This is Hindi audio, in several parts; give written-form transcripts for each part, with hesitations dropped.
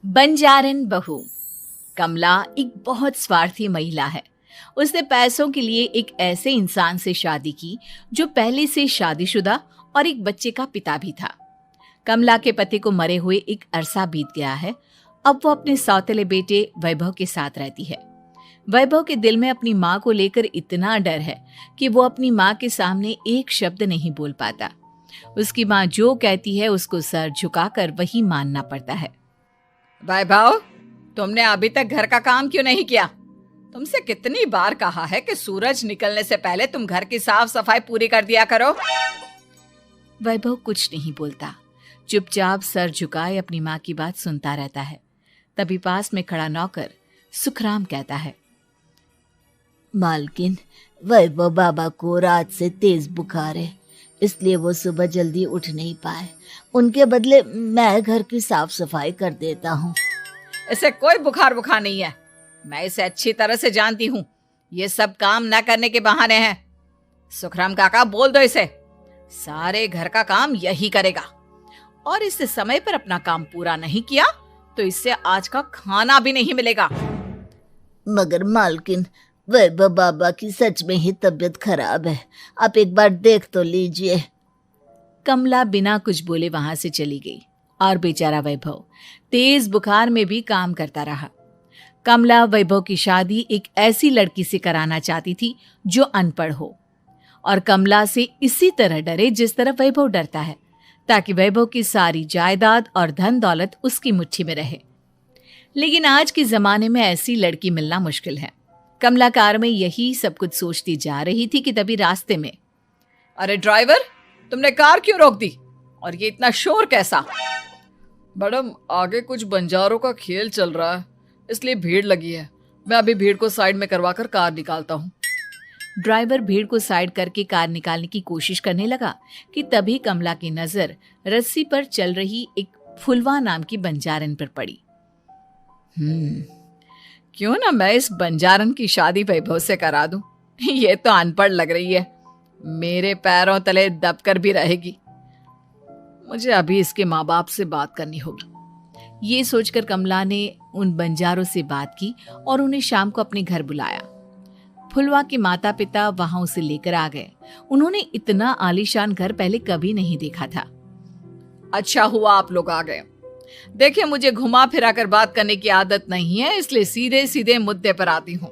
बंजारन बहू। कमला एक बहुत स्वार्थी महिला है। उसने पैसों के लिए एक ऐसे इंसान से शादी की जो पहले से शादीशुदा और एक बच्चे का पिता भी था। कमला के पति को मरे हुए एक अरसा बीत गया है। अब वो अपने सौतेले बेटे वैभव के साथ रहती है। वैभव के दिल में अपनी माँ को लेकर इतना डर है कि वो अपनी माँ के सामने एक शब्द नहीं बोल पाता। उसकी माँ जो कहती है उसको सर झुकाकर वही मानना पड़ता है। वैभव, तुमने अभी तक घर का काम क्यों नहीं किया? तुमसे कितनी बार कहा है कि सूरज निकलने से पहले तुम घर की साफ सफाई पूरी कर दिया करो। वैभव कुछ नहीं बोलता, चुपचाप सर झुकाए अपनी माँ की बात सुनता रहता है। तभी पास में खड़ा नौकर सुखराम कहता है, मालकिन, वैभव बाबा को रात से तेज बुखार है, इसलिए वो सुबह जल्दी उठ नहीं पाए। उनके बदले मैं घर की साफ सफाई कर देता हूँ। इसे कोई बुखार नहीं है। मैं इसे अच्छी तरह से जानती हूँ। ये सब काम न करने के बहाने हैं। सुखराम काका, बोल दो इसे, सारे घर का काम यही करेगा। और इससे समय पर अपना काम पूरा नहीं किया तो इससे आज का खाना भी नहीं मिलेगा। मगर मालकिन, वैभव बाबा की सच में ही तबीयत खराब है, आप एक बार देख तो लीजिए। कमला बिना कुछ बोले वहां से चली गई और बेचारा वैभव तेज बुखार में भी काम करता रहा। कमला वैभव की शादी एक ऐसी लड़की से कराना चाहती थी जो अनपढ़ हो और कमला से इसी तरह डरे जिस तरह वैभव डरता है, ताकि वैभव की सारी जायदाद और धन दौलत उसकी मुट्ठी में रहे। लेकिन आज के जमाने में ऐसी लड़की मिलना मुश्किल है। कमला कार में यही सब कुछ सोचती जा रही थी कि तभी रास्ते में, अरे ड्राइवर, तुमने कार क्यों रोक दी? और ये इतना शोर कैसा? मैडम, आगे कुछ बंजारों का खेल चल रहा है, इसलिए भीड़ लगी है। मैं अभी भीड़ को साइड में करवाकर कार निकालता हूँ। ड्राइवर भीड़ को साइड करके कार निकालने की कोशिश करने लगा कि तभी कमला की नजर रस्सी पर चल रही एक फुलवा नाम की बंजारन पर पड़ी। क्यों ना मैं इस बंजारन की शादी वैभव से करा दूं? ये तो अनपढ़ लग रही है, मेरे पैरों तले दबकर भी रहेगी। मुझे अभी इसके माँ बाप से बात करनी होगी। ये सोचकर कमला ने उन बंजारों से बात की और उन्हें शाम को अपने घर बुलाया। फुलवा के माता पिता वहां उसे लेकर आ गए। उन्होंने इतना आलीशान घर पहले कभी नहीं देखा था। अच्छा हुआ आप लोग आ गए। देखिए, मुझे घुमा फिरा कर बात करने की आदत नहीं है, इसलिए सीधे सीधे मुद्दे पर आती हूँ।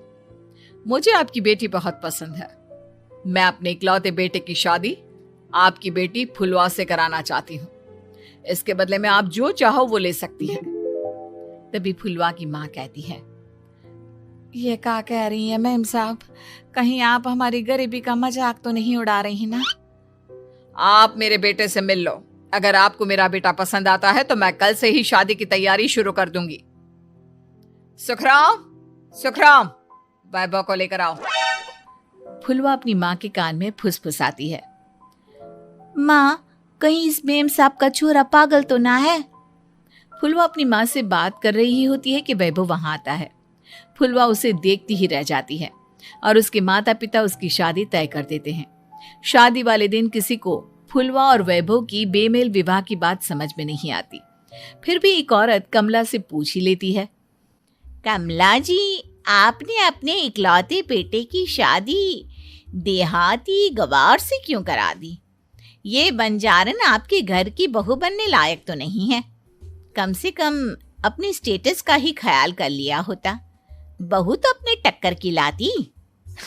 मुझे आपकी बेटी बहुत पसंद है। मैं अपने इकलौते बेटे की शादी आपकी बेटी फुलवा से कराना चाहती हूँ। इसके बदले में आप जो चाहो वो ले सकती है। तभी फुलवा की माँ कहती है, ये क्या कह रही है मैम साहब? कहीं आप हमारी गरीबी का मजाक तो नहीं उड़ा रही ना? आप मेरे बेटे से मिल लो। अगर आपको मेरा बेटा पसंद आता है तो मैं कल से ही शादी की तैयारी शुरू कर दूंगी। सुखराम, वैभव को लेकर आओ। फुलवा अपनी माँ के कान में फुसफुसाती है, माँ, कहीं इस मेम साहब का छोरा पागल तो ना है? फुलवा अपनी माँ से बात कर रही होती है कि वैभव वहां आता है। फुलवा उसे देखती ही रह जाती है और उसके माता पिता उसकी शादी तय कर देते हैं। शादी वाले दिन किसी को फुलवा और वैभव की बेमेल विवाह की बात समझ में नहीं आती। फिर भी एक औरत कमला से पूछ ही लेती है, कमला जी, आपने अपने इकलौते बेटे की शादी देहाती गवार से क्यों करा दी? ये बंजारन आपके घर की बहू बनने लायक तो नहीं है। कम से कम अपने स्टेटस का ही ख्याल कर लिया होता। बहू तो अपने टक्कर की लाती,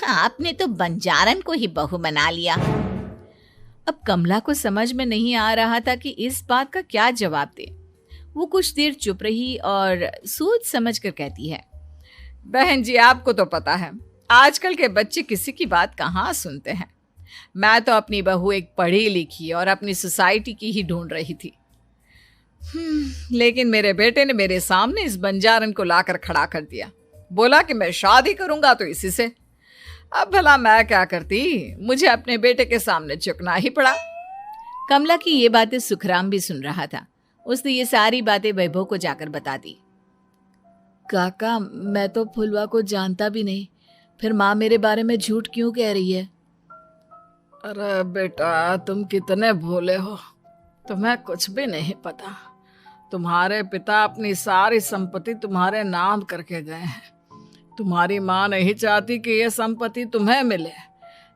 आपने तो बंजारन को ही बहू बना लिया। अब कमला को समझ में नहीं आ रहा था कि इस बात का क्या जवाब दे। वो कुछ देर चुप रही और सोच समझ कर कहती है, बहन जी, आपको तो पता है आजकल के बच्चे किसी की बात कहाँ सुनते हैं। मैं तो अपनी बहू एक पढ़ी लिखी और अपनी सोसाइटी की ही ढूंढ रही थी। लेकिन मेरे बेटे ने मेरे सामने इस बंजारन को लाकर खड़ा कर दिया। बोला कि मैं शादी करूंगा तो इसी से। अब भला मैं क्या करती, मुझे अपने बेटे के सामने झुकना ही पड़ा। कमला की ये बातें सुखराम भी सुन रहा था। उसने ये सारी बातें वैभव को जाकर बता दी। काका, मैं तो फुलवा को जानता भी नहीं, फिर माँ मेरे बारे में झूठ क्यों कह रही है? अरे बेटा, तुम कितने भोले हो, तुम्हें कुछ भी नहीं पता। तुम्हारे पिता अपनी सारी संपत्ति तुम्हारे नाम करके गए हैं। तुम्हारी माँ नहीं चाहती कि यह संपत्ति तुम्हें मिले,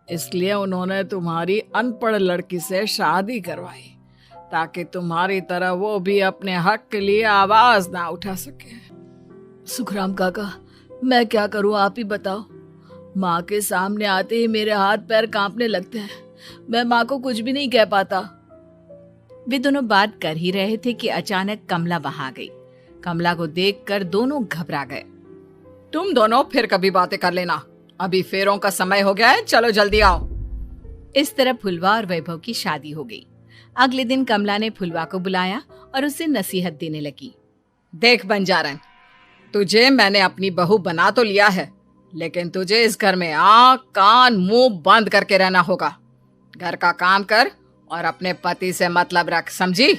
इसलिए उन्होंने तुम्हारी अनपढ़ लड़की से शादी करवाई ताकि तुम्हारी तरह वो भी अपने हक के लिए आवाज ना उठा सके। सुखराम काका, मैं क्या करूं, आप ही बताओ। माँ के सामने आते ही मेरे हाथ पैर कांपने लगते हैं। मैं माँ को कुछ भी नहीं कह पाता। वे दोनों बात कर ही रहे थे कि अचानक कमला वहां गई। कमला को देखकर दोनों घबरा गए। तुम दोनों फिर कभी बातें कर लेना, अभी फेरों का समय हो गया है, चलो जल्दी आओ। इस तरह फुलवा और वैभव की शादी हो गई। अगले दिन कमला ने फुलवा को बुलाया और उसे नसीहत देने लगी। देख बंजारन, तुझे मैंने अपनी बहू बना तो लिया है, लेकिन तुझे इस घर में आँख कान मुंह बंद करके रहना होगा। घर का काम कर और अपने पति से मतलब रख, समझी?